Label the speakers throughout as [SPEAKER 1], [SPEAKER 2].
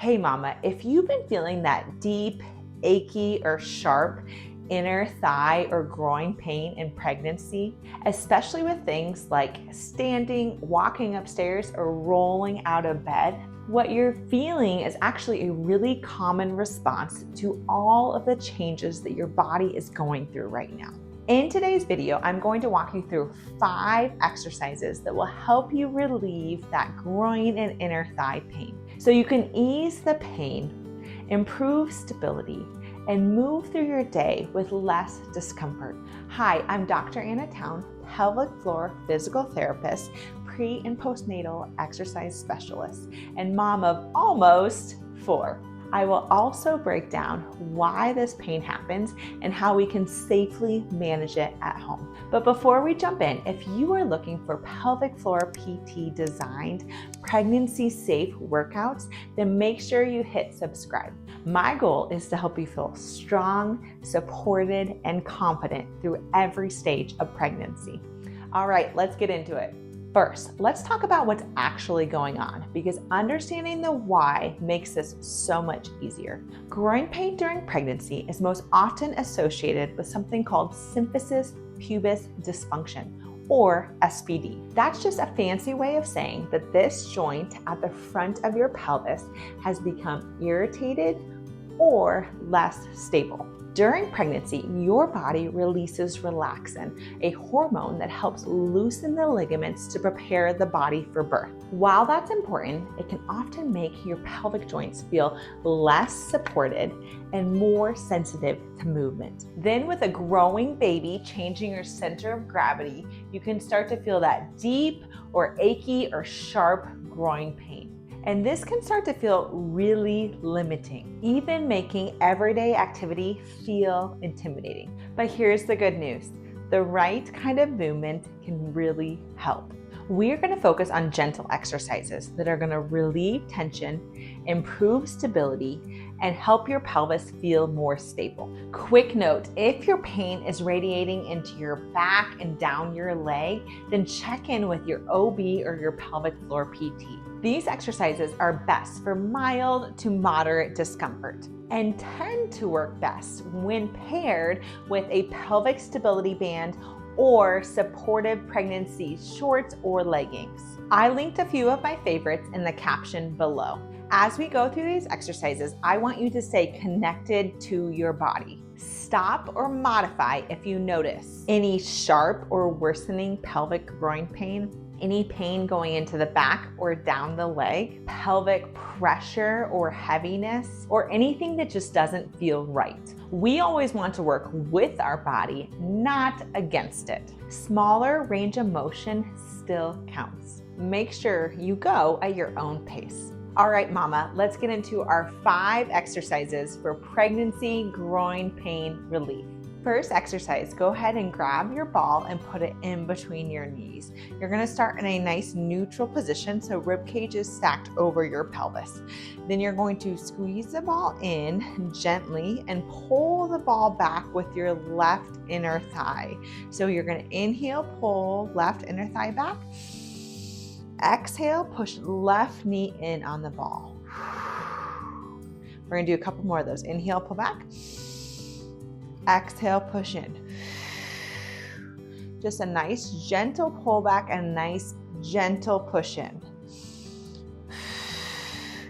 [SPEAKER 1] Hey mama, if you've been feeling that deep, achy, or sharp inner thigh or groin pain in pregnancy, especially with things like standing, walking upstairs, or rolling out of bed, what you're feeling is actually a really common response to all of the changes that your body is going through right now. In today's video, I'm going to walk you through 5 exercises that will help you relieve that groin and inner thigh pain, so you can ease the pain, improve stability, and move through your day with less discomfort. Hi, I'm Dr. Anna Towne, pelvic floor physical therapist, pre- and postnatal exercise specialist, and mom of almost 4. I will also break down why this pain happens and how we can safely manage it at home. But before we jump in, if you are looking for pelvic floor PT designed pregnancy safe workouts, then make sure you hit subscribe. My goal is to help you feel strong, supported, and confident through every stage of pregnancy. All right, let's get into it. First, let's talk about what's actually going on, because understanding the why makes this so much easier. Groin pain during pregnancy is most often associated with something called Symphysis pubis dysfunction, or SPD. That's just a fancy way of saying that this joint at the front of your pelvis has become irritated or less stable. During pregnancy, your body releases relaxin, a hormone that helps loosen the ligaments to prepare the body for birth. While that's important, it can often make your pelvic joints feel less supported and more sensitive to movement. Then with a growing baby changing your center of gravity, you can start to feel that deep or achy or sharp groin pain. And this can start to feel really limiting, even making everyday activity feel intimidating. But here's the good news. The right kind of movement can really help. We're going to focus on gentle exercises that are going to relieve tension, improve stability, and help your pelvis feel more stable. Quick note, if your pain is radiating into your back and down your leg, then check in with your OB or your pelvic floor PT. These exercises are best for mild to moderate discomfort and tend to work best when paired with a pelvic stability band or supportive pregnancy shorts or leggings. I linked a few of my favorites in the caption below. As we go through these exercises, I want you to stay connected to your body. Stop or modify if you notice any sharp or worsening pelvic groin pain, any pain going into the back or down the leg, pelvic pressure or heaviness, or anything that just doesn't feel right. We always want to work with our body, not against it. Smaller range of motion still counts. Make sure you go at your own pace. All right, mama, let's get into our 5 exercises for pregnancy groin pain relief. First exercise, go ahead and grab your ball and put it in between your knees. You're gonna start in a nice neutral position, so rib cage is stacked over your pelvis. Then you're going to squeeze the ball in gently and pull the ball back with your left inner thigh. So you're gonna inhale, pull left inner thigh back. Exhale, push left knee in on the ball. We're gonna do a couple more of those. Inhale, pull back. Exhale, push in. Just a nice gentle pull back and a nice gentle push in.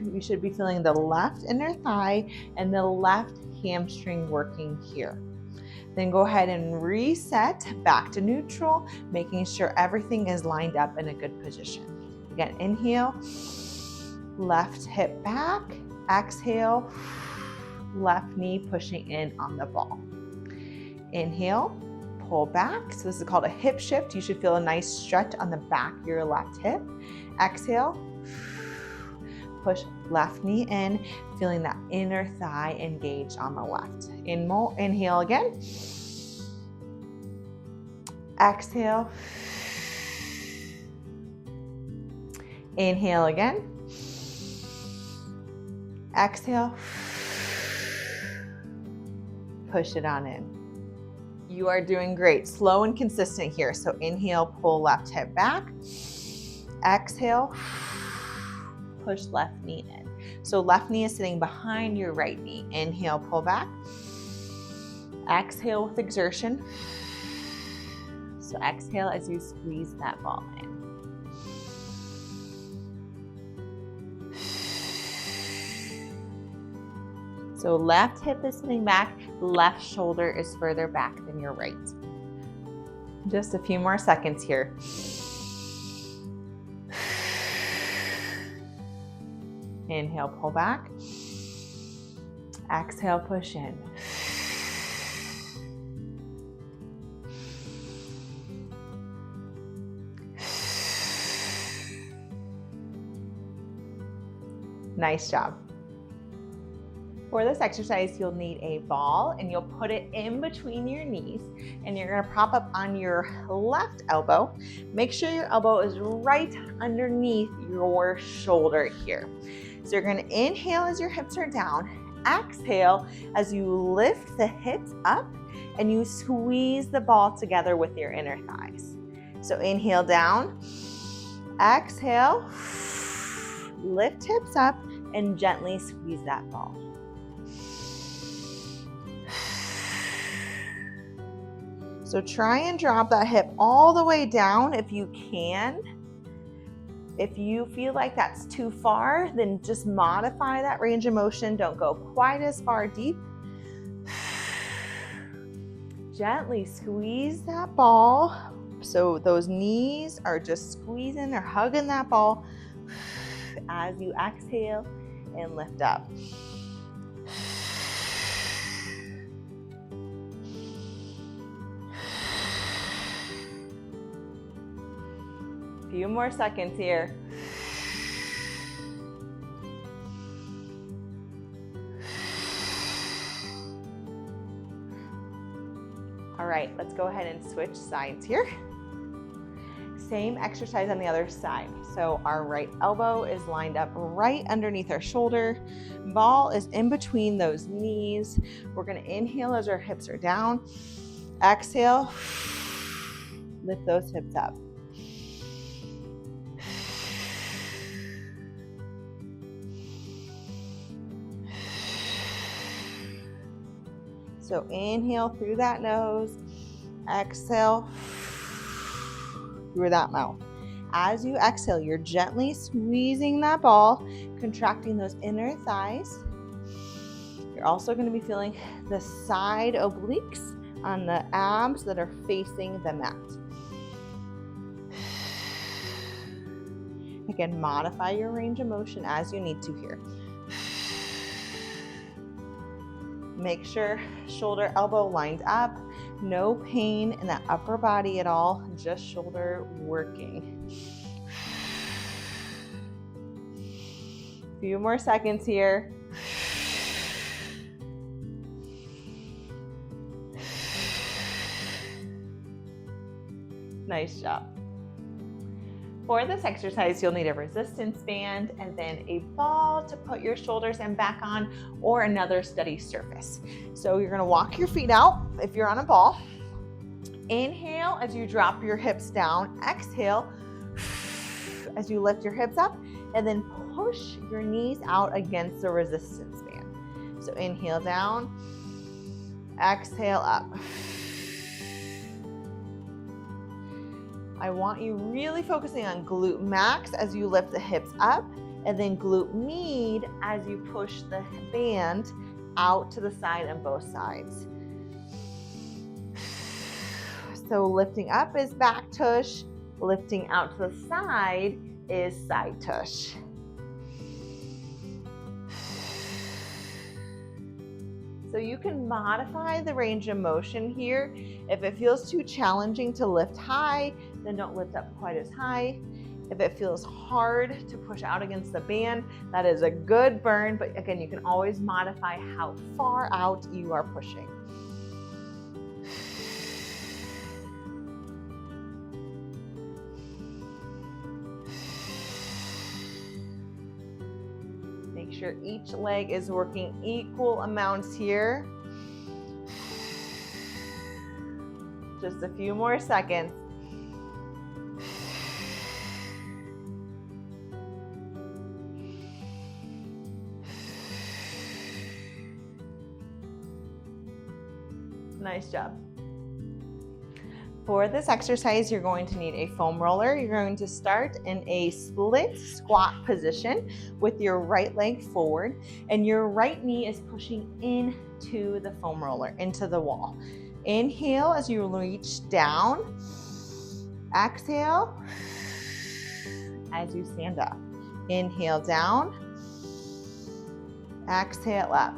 [SPEAKER 1] You should be feeling the left inner thigh and the left hamstring working here. Then go ahead and reset back to neutral, making sure everything is lined up in a good position. Again, inhale, left hip back, exhale, left knee pushing in on the ball. Inhale, pull back. So this is called a hip shift. You should feel a nice stretch on the back of your left hip. Exhale, push left knee in, feeling that inner thigh engaged on the left. Inhale again. Exhale. Inhale again. Exhale. Push it on in. You are doing great. Slow and consistent here. So inhale, pull left hip back. Exhale, push left knee in. So left knee is sitting behind your right knee. Inhale, pull back. Exhale with exertion. So exhale as you squeeze that ball in. So left hip is sitting back, left shoulder is further back than your right. Just a few more seconds here. Inhale, pull back. Exhale, push in. Nice job. For this exercise, you'll need a ball and you'll put it in between your knees and you're gonna prop up on your left elbow. Make sure your elbow is right underneath your shoulder here. So you're gonna inhale as your hips are down, exhale as you lift the hips up and you squeeze the ball together with your inner thighs. So inhale down, exhale, lift hips up and gently squeeze that ball. So try and drop that hip all the way down if you can. If you feel like that's too far, then just modify that range of motion. Don't go quite as far deep. Gently squeeze that ball. So those knees are just squeezing or hugging that ball as you exhale and lift up. Few more seconds here. All right, let's go ahead and switch sides here. Same exercise on the other side. So our right elbow is lined up right underneath our shoulder. Ball is in between those knees. We're gonna inhale as our hips are down. Exhale, lift those hips up. So inhale through that nose, exhale through that mouth. As you exhale, you're gently squeezing that ball, contracting those inner thighs. You're also going to be feeling the side obliques on the abs that are facing the mat. Again, modify your range of motion as you need to here. Make sure shoulder, elbow lined up. No pain in that upper body at all, just shoulder working. Few more seconds here. Nice job. For this exercise, you'll need a resistance band and then a ball to put your shoulders and back on, or another steady surface. So you're gonna walk your feet out if you're on a ball. Inhale as you drop your hips down. Exhale as you lift your hips up, and then push your knees out against the resistance band. So inhale down, exhale up. I want you really focusing on glute max as you lift the hips up, and then glute med as you push the band out to the side on both sides. So lifting up is back tush, lifting out to the side is side tush. So you can modify the range of motion here. If it feels too challenging to lift high, then don't lift up quite as high. If it feels hard to push out against the band, that is a good burn, but again, you can always modify how far out you are pushing. Make sure each leg is working equal amounts here. Just a few more seconds. Nice job. For this exercise, you're going to need a foam roller. You're going to start in a split squat position with your right leg forward, and your right knee is pushing into the foam roller, into the wall. Inhale as you reach down. Exhale as you stand up. Inhale down. Exhale up.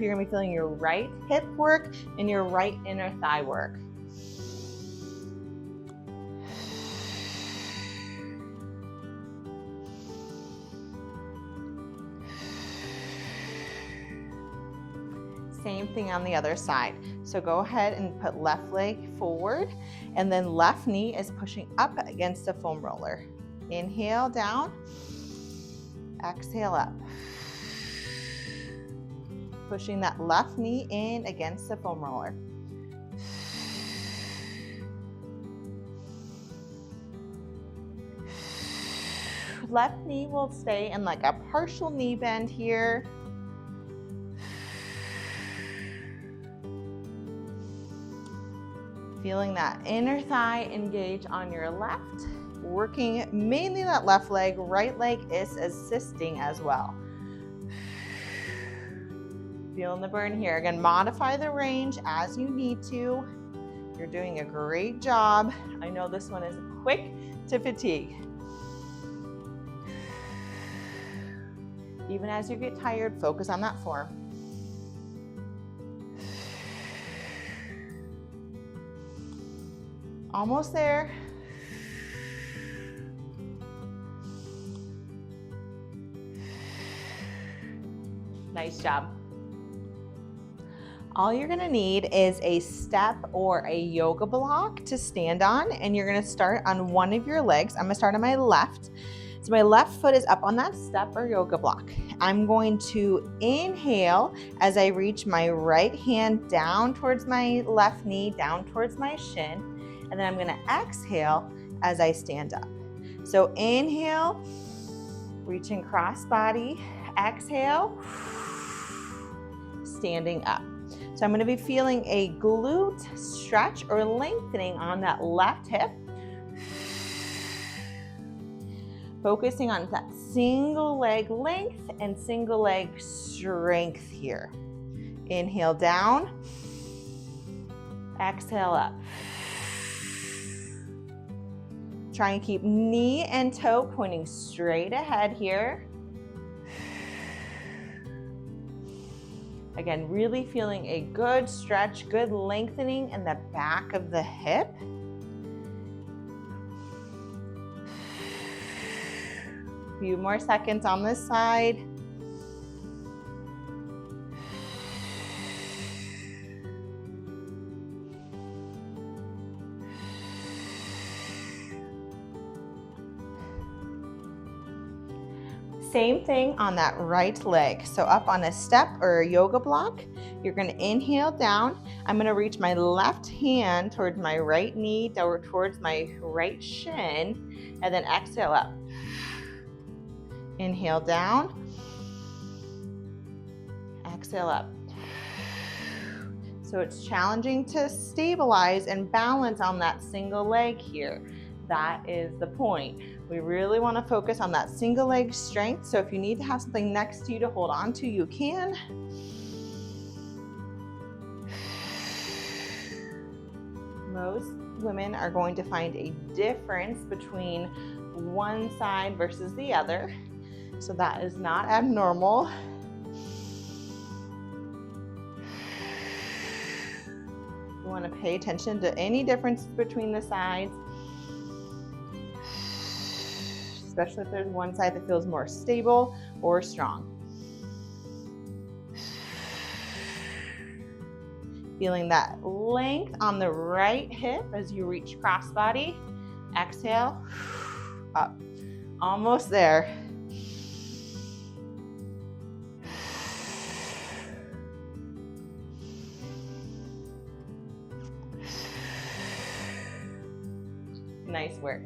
[SPEAKER 1] You're going to be feeling your right hip work and your right inner thigh work. Same thing on the other side. So go ahead and put left leg forward, and then left knee is pushing up against the foam roller. Inhale down, exhale up. Pushing that left knee in against the foam roller. Left knee will stay in like a partial knee bend here. Feeling that inner thigh engage on your left, working mainly that left leg. Right leg is assisting as well. Feeling the burn here. Again, modify the range as you need to. You're doing a great job. I know this one is quick to fatigue. Even as you get tired, focus on that form. Almost there. Nice job. All you're gonna need is a step or a yoga block to stand on, and you're gonna start on one of your legs. I'm gonna start on my left. So my left foot is up on that step or yoga block. I'm going to inhale as I reach my right hand down towards my left knee, down towards my shin, and then I'm gonna exhale as I stand up. So inhale, reaching cross body, exhale, standing up. So I'm going to be feeling a glute stretch or lengthening on that left hip. Focusing on that single leg length and single leg strength here. Inhale down, exhale up. Try and keep knee and toe pointing straight ahead here. Again, really feeling a good stretch, good lengthening in the back of the hip. A few more seconds on this side. Same thing on that right leg. So up on a step or a yoga block, you're gonna inhale down. I'm gonna reach my left hand towards my right knee, or towards my right shin, and then exhale up. Inhale down, exhale up. So it's challenging to stabilize and balance on that single leg here. That is the point. We really want to focus on that single leg strength. So if you need to have something next to you to hold on to, you can. Most women are going to find a difference between one side versus the other. So that is not abnormal. You want to pay attention to any difference between the sides, especially if there's one side that feels more stable or strong. Feeling that length on the right hip as you reach crossbody. Exhale, up. Almost there. Nice work.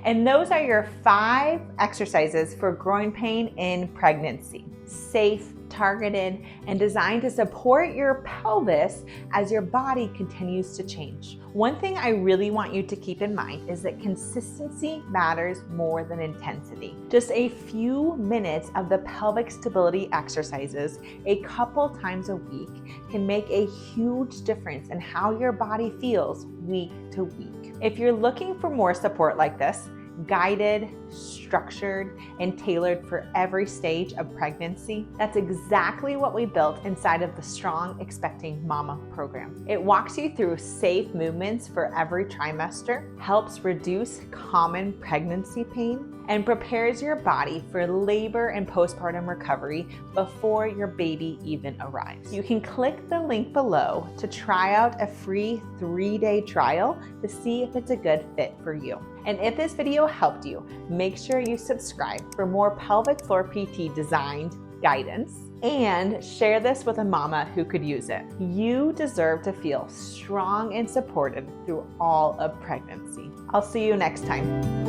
[SPEAKER 1] And those are your 5 exercises for groin pain in pregnancy. Safe, targeted, and designed to support your pelvis as your body continues to change. One thing I really want you to keep in mind is that consistency matters more than intensity. Just a few minutes of the pelvic stability exercises a couple times a week can make a huge difference in how your body feels week to week. If you're looking for more support like this, guided, structured, and tailored for every stage of pregnancy, that's exactly what we built inside of the Strong Expecting Mama program. It walks you through safe movements for every trimester, helps reduce common pregnancy pain, and prepares your body for labor and postpartum recovery before your baby even arrives. You can click the link below to try out a free 3-day trial to see if it's a good fit for you. And if this video helped you, make sure you subscribe for more pelvic floor PT designed guidance and share this with a mama who could use it. You deserve to feel strong and supported through all of pregnancy. I'll see you next time.